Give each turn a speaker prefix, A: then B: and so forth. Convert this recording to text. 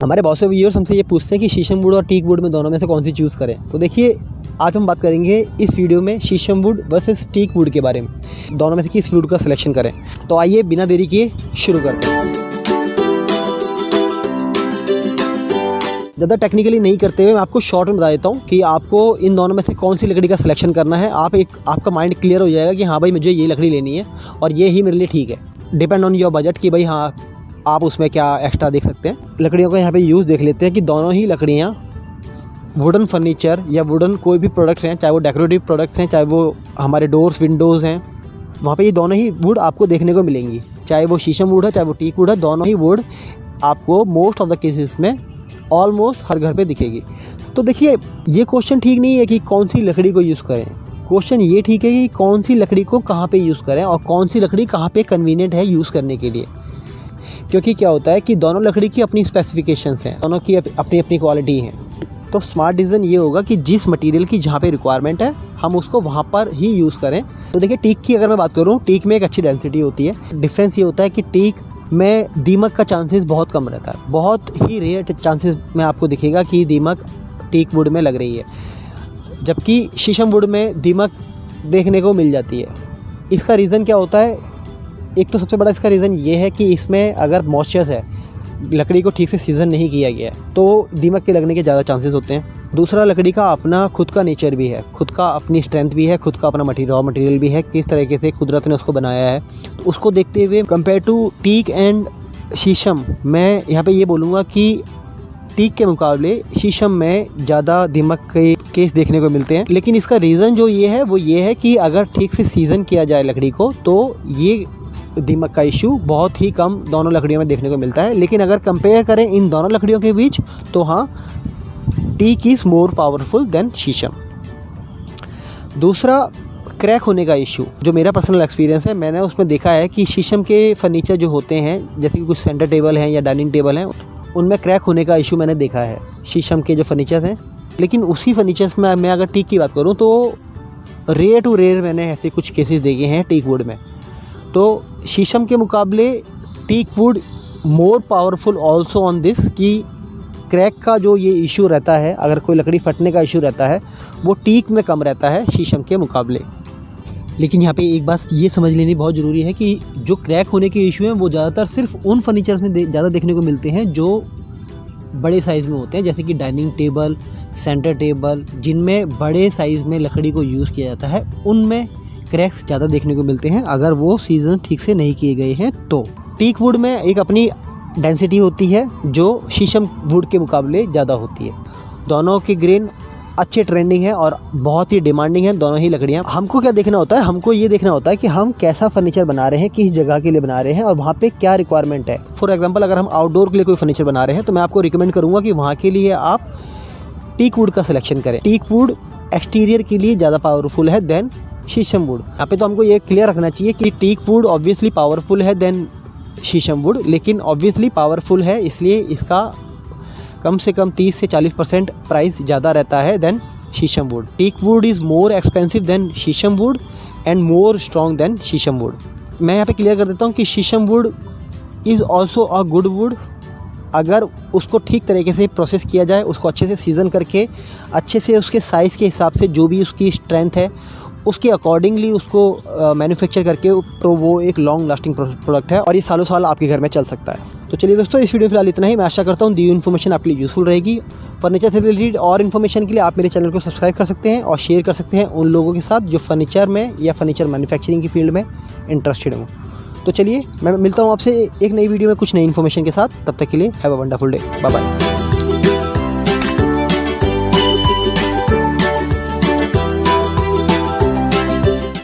A: हमारे बहुत से व्यूअर्स हमसे ये पूछते हैं कि शीशम वुड और टीक वुड में दोनों में से कौन सी चूज़ करें। तो देखिए, आज हम बात करेंगे इस वीडियो में शीशम वुड वर्सेस टीक वुड के बारे में, दोनों में से किस वुड का सिलेक्शन करें। तो आइए बिना देरी किए शुरू करते हैं। ज़्यादा टेक्निकली नहीं करते हुए मैं आपको शॉर्ट में बता देता हूँ कि आपको इन दोनों में से कौन सी लकड़ी का सिलेक्शन करना है। आपका माइंड क्लियर हो जाएगा कि हाँ भाई, मुझे ये लकड़ी लेनी है और ये ही मेरे लिए ठीक है। डिपेंड ऑन योर बजट कि भाई हाँ, आप उसमें क्या एक्स्ट्रा देख सकते हैं। लकड़ियों का यहाँ पे यूज़ देख लेते हैं कि दोनों ही लकड़ियाँ वुडन फर्नीचर या वुडन कोई भी प्रोडक्ट्स हैं, चाहे वो डेकोरेटिव प्रोडक्ट्स हैं, चाहे वो हमारे डोर्स विंडोज़ हैं, वहाँ पे ये दोनों ही वुड आपको देखने को मिलेंगी। चाहे वो शीशम वुड है, चाहे वो टीक वुड है, दोनों ही वुड आपको मोस्ट ऑफ द केसेस में ऑलमोस्ट हर घर पे दिखेगी। तो देखिए, ये क्वेश्चन ठीक नहीं है कि कौन सी लकड़ी को यूज़ करें। क्वेश्चन ये ठीक है कि कौन सी लकड़ी को कहाँ पे यूज़ करें और कौन सी लकड़ी कहाँ पे कन्वीनियंट है यूज़ करने के लिए। क्योंकि क्या होता है कि दोनों लकड़ी की अपनी स्पेसिफिकेशंस हैं, दोनों की अपनी अपनी क्वालिटी हैं। तो स्मार्ट डिसीजन ये होगा कि जिस मटेरियल की जहाँ पे रिक्वायरमेंट है हम उसको वहाँ पर ही यूज़ करें। तो देखिए, टीक की अगर मैं बात करूँ, टीक में एक अच्छी डेंसिटी होती है। डिफरेंस ये होता है कि टीक में दीमक का चांसेस बहुत कम रहता है। बहुत ही रेयर चांसेस में आपको दिखेगा कि दीमक टीक वुड में लग रही है, जबकि शीशम वुड में दीमक देखने को मिल जाती है। इसका रीज़न क्या होता है? एक तो सबसे बड़ा इसका रीज़न ये है कि इसमें अगर मॉइस्चर है, लकड़ी को ठीक से सीज़न नहीं किया गया है, तो दीमक के लगने के ज़्यादा चांसेस होते हैं। दूसरा, लकड़ी का अपना खुद का नेचर भी है, खुद का अपनी स्ट्रेंथ भी है, खुद का अपना रॉ मटेरियल भी है, किस तरीके से कुदरत ने उसको बनाया है। तो उसको देखते हुए कंपेयर टू टीक एंड शीशम, मैं यहाँ पे ये बोलूँगा कि टीक के मुकाबले शीशम में ज़्यादा दीमक के केस देखने को मिलते हैं। लेकिन इसका रीज़न जो ये है वो ये है कि अगर ठीक से सीज़न किया जाए लकड़ी को, तो ये दीमक का इशू बहुत ही कम दोनों लकड़ियों में देखने को मिलता है। लेकिन अगर कंपेयर करें इन दोनों लकड़ियों के बीच, तो हाँ, teak is more powerful than sheesham. दूसरा, क्रैक होने का इशू, जो मेरा पर्सनल एक्सपीरियंस है, मैंने उसमें देखा है कि शीशम के फर्नीचर जो होते हैं, जैसे कि कुछ सेंटर टेबल हैं या डाइनिंग टेबल हैं, उनमें क्रैक होने का इशू मैंने देखा है शीशम के जो फर्नीचर हैं। लेकिन उसी फर्नीचर्स में मैं अगर टीक की बात करूँ तो रेयर टू रेयर मैंने ऐसे कुछ केसेस देखे हैं टीक वुड में। तो शीशम के मुकाबले teak wood more powerful also on this, कि क्रैक का जो ये इशू रहता है, अगर कोई लकड़ी फटने का इशू रहता है, वो टीक में कम रहता है शीशम के मुकाबले। लेकिन यहाँ पे एक बात ये समझ लेनी बहुत ज़रूरी है कि जो क्रैक होने के इशू हैं वो ज़्यादातर सिर्फ उन फर्नीचर्स में ज़्यादा देखने को मिलते हैं जो बड़े साइज़ में होते हैं, जैसे कि डाइनिंग टेबल, सेंटर टेबल, जिनमें बड़े साइज़ में लकड़ी को यूज़ किया जाता है, उनमें क्रैक्स ज़्यादा देखने को मिलते हैं अगर वो सीज़न ठीक से नहीं किए गए हैं। तो टीक वुड में एक अपनी डेंसिटी होती है जो शीशम वुड के मुकाबले ज़्यादा होती है। दोनों के ग्रेन अच्छे ट्रेंडिंग है और बहुत ही डिमांडिंग है दोनों ही लकड़ियाँ। हमको क्या देखना होता है? हमको ये देखना होता है कि हम कैसा फर्नीचर बना रहे हैं, किस जगह के लिए बना रहे हैं और वहाँ पे क्या रिक्वायरमेंट है। फॉर एग्जांपल, अगर हम आउटडोर के लिए कोई फर्नीचर बना रहे हैं तो मैं आपको रिकमेंड करूँगा कि वहाँ के लिए आप टीक वुड का सिलेक्शन करें। टीक वुड एक्सटीरियर के लिए ज़्यादा पावरफुल है देन शीशम वुड। यहाँ पे तो हमको ये क्लियर रखना चाहिए कि टीक वुड ऑब्वियसली पावरफुल है देन शीशम वुड, लेकिन ऑब्वियसली पावरफुल है इसलिए इसका कम से कम 30 से 40% प्राइस ज़्यादा रहता है than sheesham wood. Teak wood is more expensive than sheesham wood and more strong than sheesham wood. मैं यहाँ पे क्लियर कर देता हूँ कि sheesham wood is also a good wood, अगर उसको ठीक तरीके से प्रोसेस किया जाए, उसको अच्छे से सीज़न करके, अच्छे से उसके साइज़ के हिसाब से जो भी उसकी स्ट्रेंथ है उसके अकॉर्डिंगली उसको मैन्युफैक्चर करके, तो वो एक लॉन्ग लास्टिंग प्रोडक्ट है और ये सालों साल आपके घर में चल सकता है। तो चलिए दोस्तों, इस वीडियो फिलहाल इतना ही। मैं आशा करता हूँ दी इन्फॉर्मेशन आपके लिए यूज़फुल रहेगी। फर्नीचर से रिलेटेड और इन्फॉर्मेशन के लिए आप मेरे चैनल को सब्सक्राइब कर सकते हैं और शेयर कर सकते हैं उन लोगों के साथ जो फर्नीचर में या फर्नीचर मैन्युफैक्चरिंग की फील्ड में इंटरेस्टेड हूँ। तो चलिए, मैं मिलता हूँ आपसे एक नई वीडियो में कुछ नई इन्फॉर्मेशन के साथ। तब तक के लिए have a wonderful day. Bye bye.